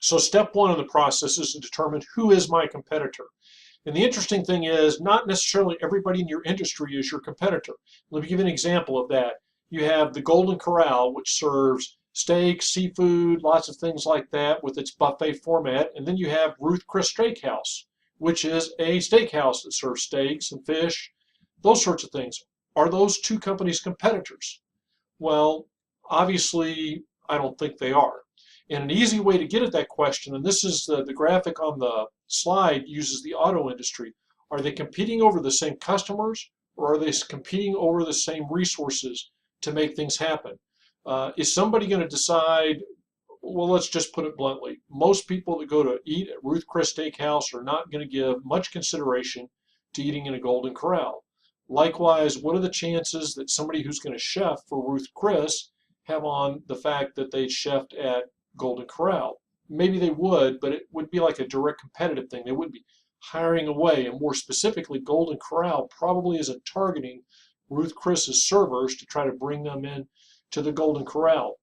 So step one in the process is to determine who is my competitor. And the interesting thing is not necessarily everybody in your industry is your competitor. Let me give you an example of that. You have the Golden Corral, which serves steak, seafood, lots of things like that with its buffet format. And then you have Ruth Chris Steakhouse, which is a steakhouse that serves steaks and fish, those sorts of things. Are those two companies competitors? Well, obviously, I don't think they are. And an easy way to get at that question, and this is the graphic on the slide uses the auto industry. Are they competing over the same customers, or are they competing over the same resources to make things happen? Is somebody going to decide, well, let's just put it bluntly, most people that go to eat at Ruth Chris Steakhouse are not going to give much consideration to eating in a Golden Corral. Likewise, what are the chances that somebody who's going to chef for Ruth Chris have on the fact that they chefed at Golden Corral? Maybe they would, but it would be like a direct competitive thing. They wouldn't be hiring away. And more specifically, Golden Corral probably isn't targeting Ruth Chris's servers to try to bring them in to the Golden Corral.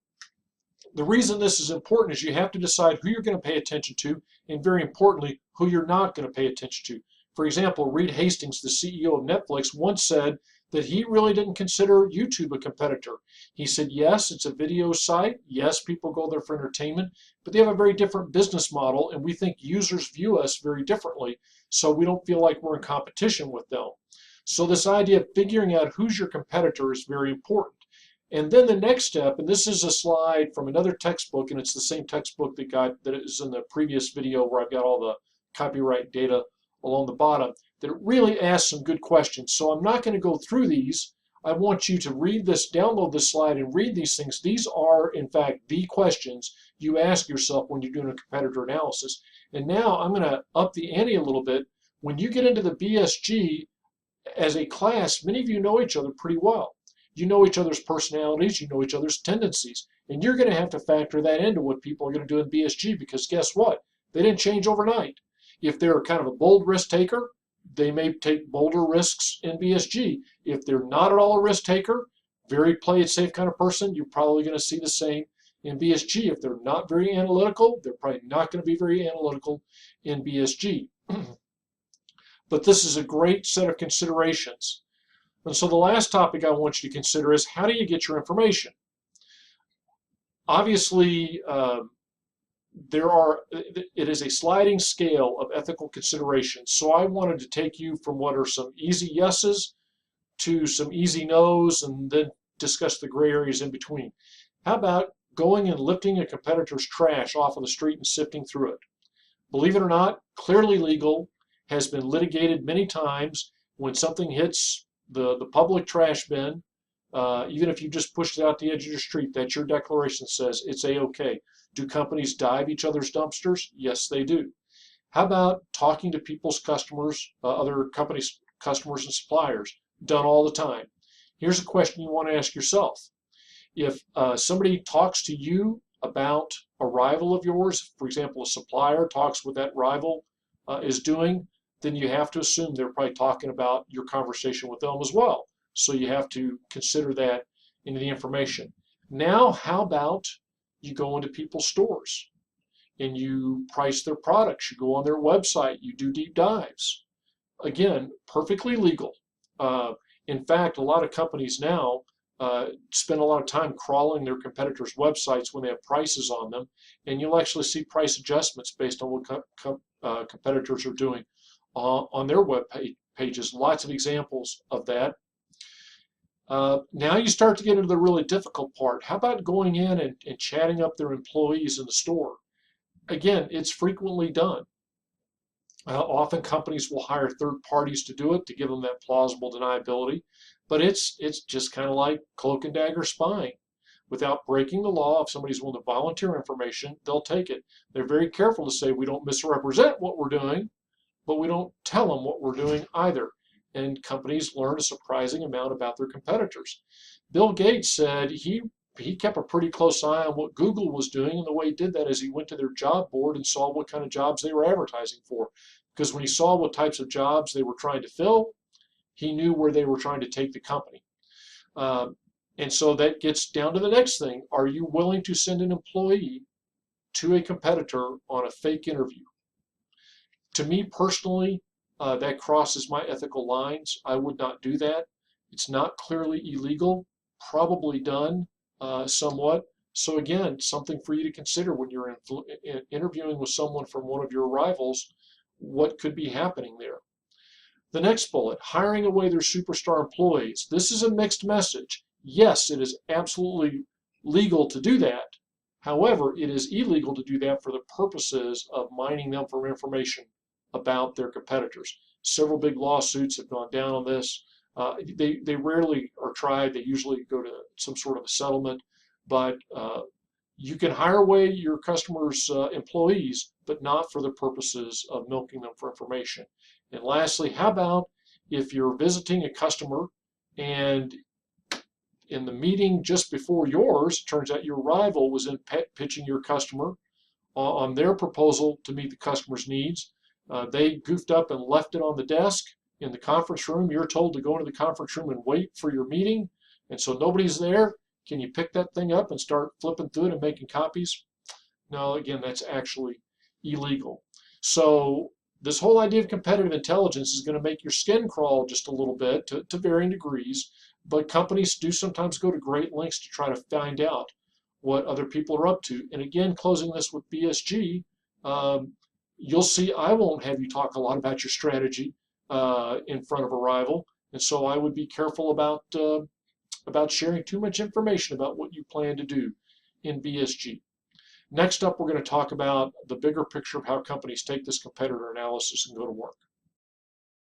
The reason this is important is you have to decide who you're going to pay attention to, and very importantly, who you're not going to pay attention to. For example, Reed Hastings, the CEO of Netflix, once said that he really didn't consider YouTube a competitor. He said, yes, it's a video site. Yes, people go there for entertainment, but they have a very different business model, and we think users view us very differently, so we don't feel like we're in competition with them. So this idea of figuring out who's your competitor is very important. And then the next step, and this is a slide from another textbook, and it's the same textbook that is in the previous video where I've got all the copyright data along the bottom, that really asks some good questions. So I'm not going to go through these. I want you to read this, download this slide and read these things. These are, in fact, the questions you ask yourself when you're doing a competitor analysis. And now I'm going to up the ante a little bit. When you get into the BSG as a class, many of you know each other pretty well. You know each other's personalities, you know each other's tendencies, and you're going to have to factor that into what people are going to do in BSG, because guess what? They didn't change overnight. If they're kind of a bold risk taker, they may take bolder risks in BSG. If they're not at all a risk taker, very play it safe kind of person, you're probably going to see the same in BSG. If they're not very analytical, they're probably not going to be very analytical in BSG. But this is a great set of considerations. And so the last topic I want you to consider is, how do you get your information? Obviously, it is a sliding scale of ethical considerations. So I wanted to take you from what are some easy yeses to some easy nos, and then discuss the gray areas in between. How about going and lifting a competitor's trash off of the street and sifting through it? Believe it or not, clearly legal, has been litigated many times. When something hits the public trash bin, even if you just pushed it out the edge of your street, that's your declaration says it's a-okay. Do companies dive each other's dumpsters? Yes, they do. How about talking to people's customers, other companies' customers and suppliers? Done all the time. Here's a question you want to ask yourself. If somebody talks to you about a rival of yours, for example, a supplier talks what that rival is doing, then you have to assume they're probably talking about your conversation with them as well. So you have to consider that into the information. Now, how about you go into people's stores and you price their products, you go on their website, you do deep dives. Again, perfectly legal. In fact, a lot of companies now spend a lot of time crawling their competitors' websites when they have prices on them, and you'll actually see price adjustments based on what competitors are doing on their web pages. Lots of examples of that. Now you start to get into the really difficult part. How about going in and chatting up their employees in the store? Again, it's frequently done. Often companies will hire third parties to do it to give them that plausible deniability, but it's just kind of like cloak and dagger spying. Without breaking the law, if somebody's willing to volunteer information, they'll take it. They're very careful to say we don't misrepresent what we're doing, but we don't tell them what we're doing either. And companies learn a surprising amount about their competitors. Bill Gates said he kept a pretty close eye on what Google was doing, and the way he did that is he went to their job board and saw what kind of jobs they were advertising for. Because when he saw what types of jobs they were trying to fill, he knew where they were trying to take the company. And so that gets down to the next thing. Are you willing to send an employee to a competitor on a fake interview. To me personally, that crosses my ethical lines. I would not do that. It's not clearly illegal, probably done somewhat. So again, something for you to consider when you're interviewing with someone from one of your rivals, what could be happening there. The next bullet, hiring away their superstar employees. This is a mixed message. Yes, it is absolutely legal to do that. However, it is illegal to do that for the purposes of mining them for information about their competitors. Several big lawsuits have gone down on this. They rarely are tried. They usually go to some sort of a settlement. But you can hire away your customers' employees, but not for the purposes of milking them for information. And lastly, how about if you're visiting a customer and in the meeting just before yours, it turns out your rival was in pitching your customer on their proposal to meet the customer's needs. They goofed up and left it on the desk in the conference room. You're told to go into the conference room and wait for your meeting, and so nobody's there. Can you pick that thing up and start flipping through it and making copies? No, again, that's actually illegal. So this whole idea of competitive intelligence is going to make your skin crawl just a little bit to varying degrees, but companies do sometimes go to great lengths to try to find out what other people are up to. And again, closing this with BSG, you'll see I won't have you talk a lot about your strategy in front of a rival, and so I would be careful about sharing too much information about what you plan to do in BSG. Next up, we're going to talk about the bigger picture of how companies take this competitor analysis and go to work.